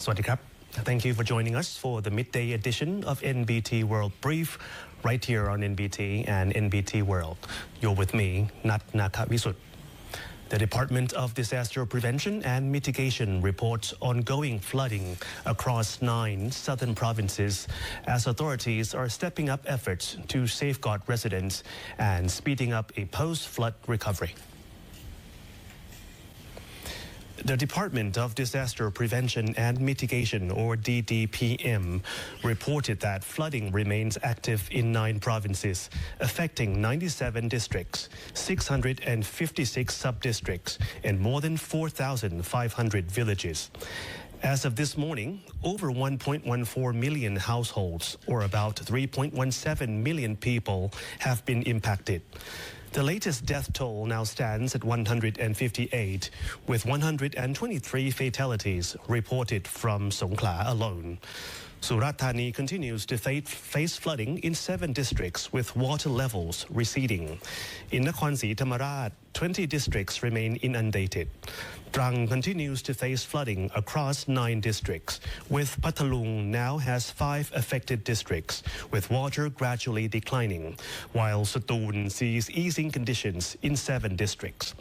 Sawasdee krab. Thank you for joining us for the midday edition of NBT World Brief right here on NBT and NBT World. You're with me, Nat Nakavisut. The Department of Disaster Prevention and Mitigation reports ongoing flooding across 9 southern provinces as authorities are stepping up efforts to safeguard residents and speeding up a post-flood recovery. The Department of Disaster Prevention and Mitigation, or DDPM, reported that flooding remains active in 9 provinces, affecting 97 districts, 656 sub-districts, and more than 4,500 villages. As of this morning, over 1.14 million households, or about 3.17 million people, have been impacted. The latest death toll now stands at 158, with 123 fatalities reported from Songkhla alone. Surat Thani continues to face flooding in 7 districts with water levels receding. In Nakhon Si Thammarat, 20 districts remain inundated. Trang continues to face flooding across 9 districts, with Pathalung now has 5 affected districts, with water gradually declining, while Satoon sees easing conditions in 7 districts.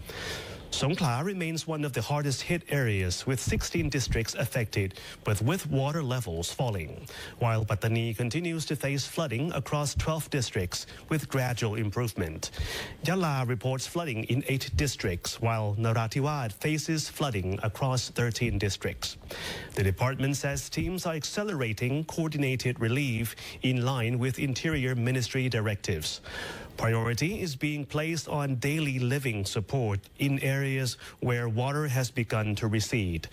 Songkhla remains one of the hardest hit areas with 16 districts affected, but with water levels falling, while Pattani continues to face flooding across 12 districts with gradual improvement. Yala reports flooding in 8 districts, while Narathiwat faces flooding across 13 districts. The department says teams are accelerating coordinated relief in line with Interior Ministry directives. Priority is being placed on daily living support in areas where water has begun to recede.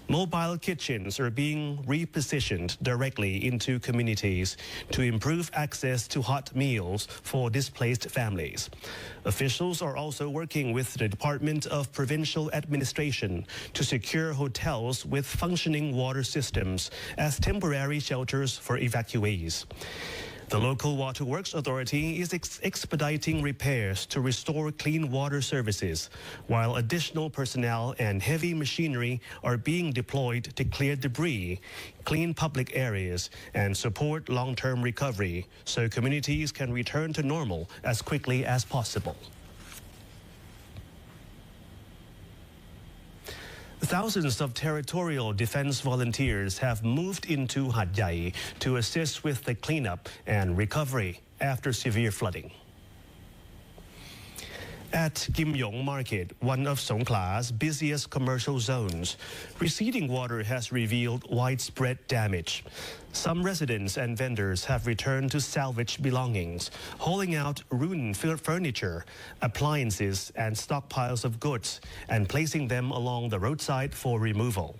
Mobile kitchens are being repositioned directly into communities to improve access to hot meals for displaced families. Officials are also working with the Department of Provincial Administration to secure hotels with functioning water systems as temporary shelters for evacuees. The local waterworks authority is expediting repairs to restore clean water services, while additional personnel and heavy machinery are being deployed to clear debris, clean public areas, and support long-term recovery so communities can return to normal as quickly as possible. Thousands of territorial defense volunteers have moved into Hat Yai to assist with the cleanup and recovery after severe flooding. At Kim Yong Market, one of Songkhla's busiest commercial zones, receding water has revealed widespread damage. Some residents and vendors have returned to salvage belongings, hauling out ruined furniture, appliances, and stockpiles of goods, and placing them along the roadside for removal.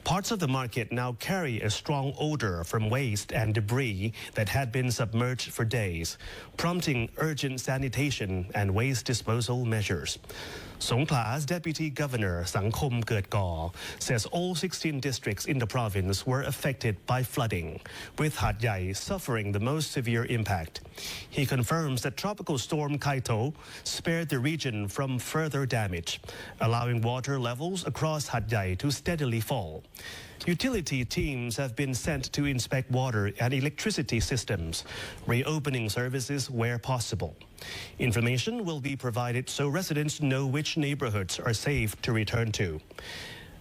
Parts of the market now carry a strong odor from waste and debris that had been submerged for days, prompting urgent sanitation and waste disposal measures. Songkhla's Deputy Governor Sangkom Keutkaw says all 16 districts in the province were affected by flooding, with Hat Yai suffering the most severe impact. He confirms that Tropical Storm Kaito spared the region from further damage, allowing water levels across Hat Yai to steadily fall. Utility teams have been sent to inspect water and electricity systems, reopening services where possible. Information will be provided so residents know which neighborhoods are safe to return to.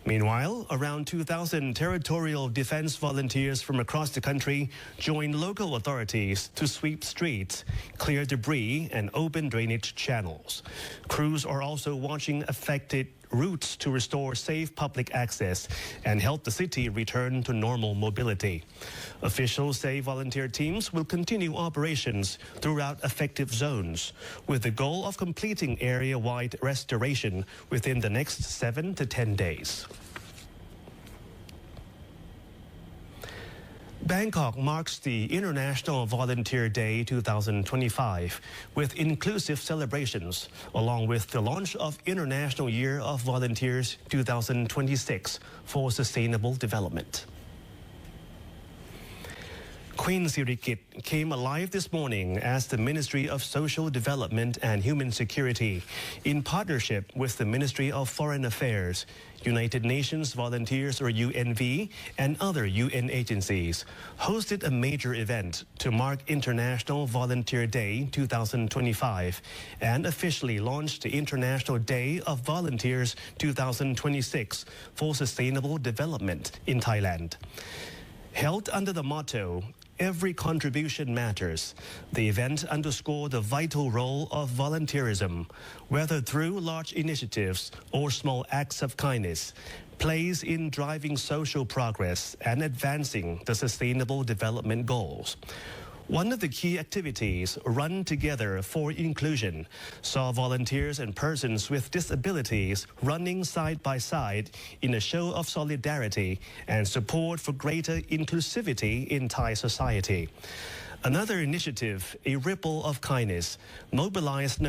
Meanwhile, around 2,000 territorial defense volunteers from across the country joined local authorities to sweep streets, clear debris, and open drainage channels. Crews are also watching affected routes to restore safe public access and help the city return to normal mobility. Officials say volunteer teams will continue operations throughout affected zones, with the goal of completing area-wide restoration within the next 7 to 10 days. Bangkok marks the International Volunteer Day 2025 with inclusive celebrations, along with the launch of International Year of Volunteers 2026 for Sustainable Development. Queen Sirikit came alive this morning as the Ministry of Social Development and Human Security, in partnership with the Ministry of Foreign Affairs, United Nations Volunteers or UNV, and other UN agencies, hosted a major event to mark International Volunteer Day 2025 and officially launched the International Day of Volunteers 2026 for Sustainable Development in Thailand. Held under the motto, "Every contribution matters," the event underscored the vital role of volunteerism, whether through large initiatives or small acts of kindness, plays in driving social progress and advancing the Sustainable Development Goals. One of the key activities, Run Together for Inclusion, saw volunteers and persons with disabilities running side by side in a show of solidarity and support for greater inclusivity in Thai society. Another initiative, A Ripple of Kindness, mobilized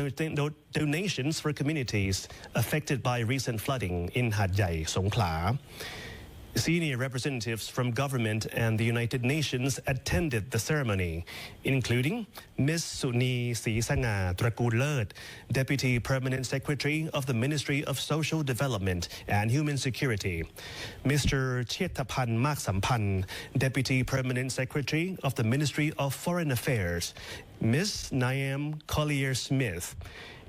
donations for communities affected by recent flooding in Hat Yai, Songkhla. Senior representatives from government and the United Nations attended the ceremony, including Ms. Suni Sisanga Trakulert, Deputy Permanent Secretary of the Ministry of Social Development and Human Security, Mr. Chetapan Maksampan, Deputy Permanent Secretary of the Ministry of Foreign Affairs, Ms. Naam Collier-Smith,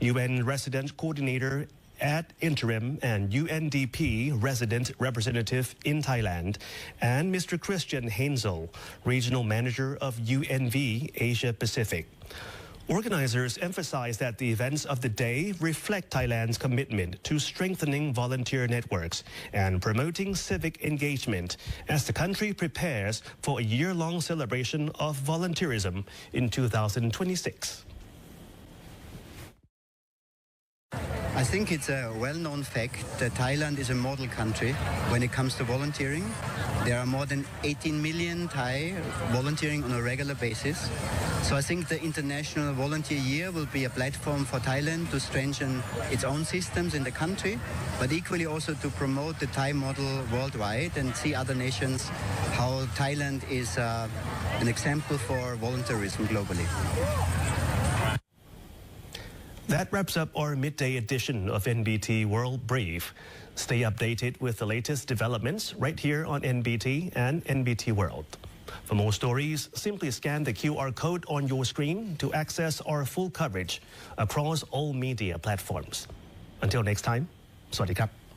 UN Resident Coordinator at Interim and UNDP Resident Representative in Thailand, and Mr. Christian Haensel, Regional Manager of UNV Asia Pacific. Organizers emphasize that the events of the day reflect Thailand's commitment to strengthening volunteer networks and promoting civic engagement as the country prepares for a year-long celebration of volunteerism in 2026. I think it's a well-known fact that Thailand is a model country when it comes to volunteering. There are more than 18 million Thai volunteering on a regular basis. So I think the International Volunteer Year will be a platform for Thailand to strengthen its own systems in the country, but equally also to promote the Thai model worldwide and see other nations how Thailand is an example for volunteerism globally. That wraps up our midday edition of NBT World Brief. Stay updated with the latest developments right here on NBT and NBT World. For more stories, simply scan the QR code on your screen to access our full coverage across all media platforms. Until next time, สวัสดีครับ